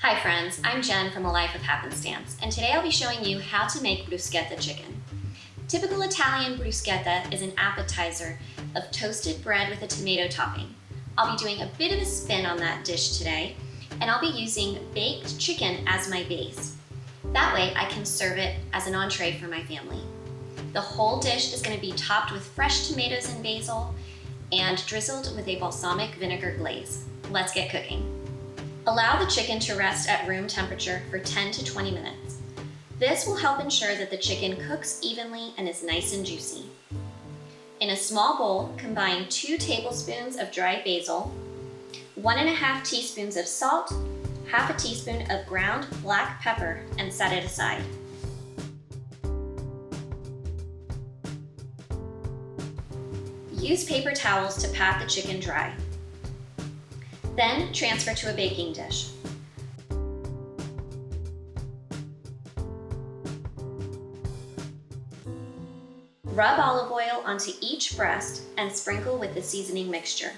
Hi friends, I'm Jen from A Life of Happenstance, and today I'll be showing you how to make bruschetta chicken. Typical Italian bruschetta is an appetizer of toasted bread with a tomato topping. I'll be doing a bit of a spin on that dish today, and I'll be using baked chicken as my base. That way I can serve it as an entree for my family. The whole dish is going to be topped with fresh tomatoes and basil and drizzled with a balsamic vinegar glaze. Let's get cooking. Allow the chicken to rest at room temperature for 10 to 20 minutes. This will help ensure that the chicken cooks evenly and is nice and juicy. In a small bowl, combine 2 tablespoons of dried basil, 1.5 teaspoons of salt, half a teaspoon of ground black pepper, and set it aside. Use paper towels to pat the chicken dry. Then transfer to a baking dish. Rub olive oil onto each breast and sprinkle with the seasoning mixture.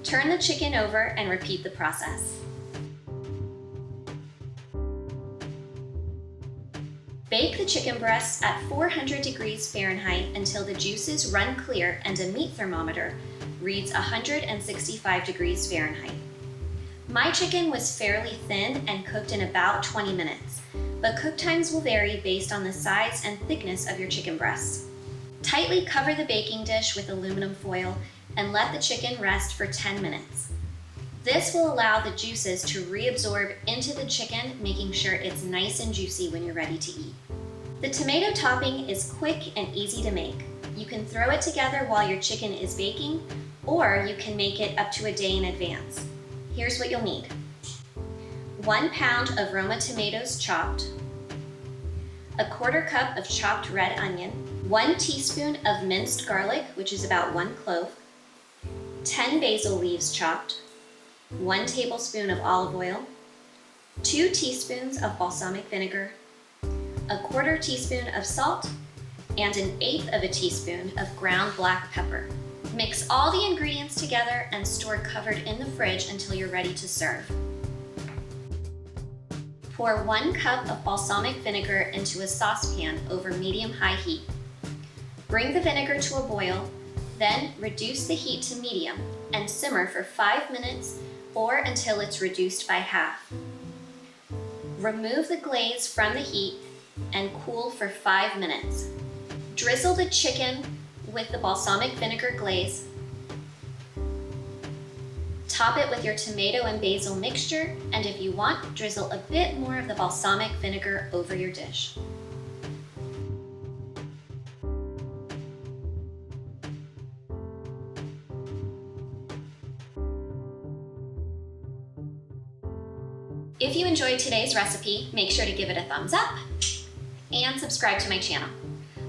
Turn the chicken over and repeat the process. Bake the chicken breasts at 400 degrees Fahrenheit until the juices run clear and a meat thermometer reads 165 degrees Fahrenheit. My chicken was fairly thin and cooked in about 20 minutes, but cook times will vary based on the size and thickness of your chicken breasts. Tightly cover the baking dish with aluminum foil and let the chicken rest for 10 minutes. This will allow the juices to reabsorb into the chicken, making sure it's nice and juicy when you're ready to eat. The tomato topping is quick and easy to make. You can throw it together while your chicken is baking, or you can make it up to a day in advance. Here's what you'll need. 1 pound of Roma tomatoes chopped, 1/4 cup of chopped red onion, 1 teaspoon of minced garlic, which is about 1 clove, 10 basil leaves chopped, 1 tablespoon of olive oil, 2 teaspoons of balsamic vinegar, 1/4 teaspoon of salt, and 1/8 teaspoon of ground black pepper. Mix all the ingredients together and store covered in the fridge until you're ready to serve. Pour 1 cup of balsamic vinegar into a saucepan over medium-high heat. Bring the vinegar to a boil, then reduce the heat to medium and simmer for 5 minutes or until it's reduced by half. Remove the glaze from the heat and cool for 5 minutes. Drizzle the chicken with the balsamic vinegar glaze. Top it with your tomato and basil mixture, and if you want, drizzle a bit more of the balsamic vinegar over your dish. If you enjoyed today's recipe, make sure to give it a thumbs up and subscribe to my channel.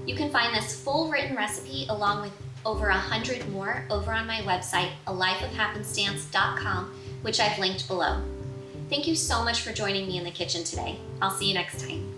You can find this full written recipe along with over 100 more over on my website, alifeofhappenstance.com, which I've linked below. Thank you so much for joining me in the kitchen today. I'll see you next time.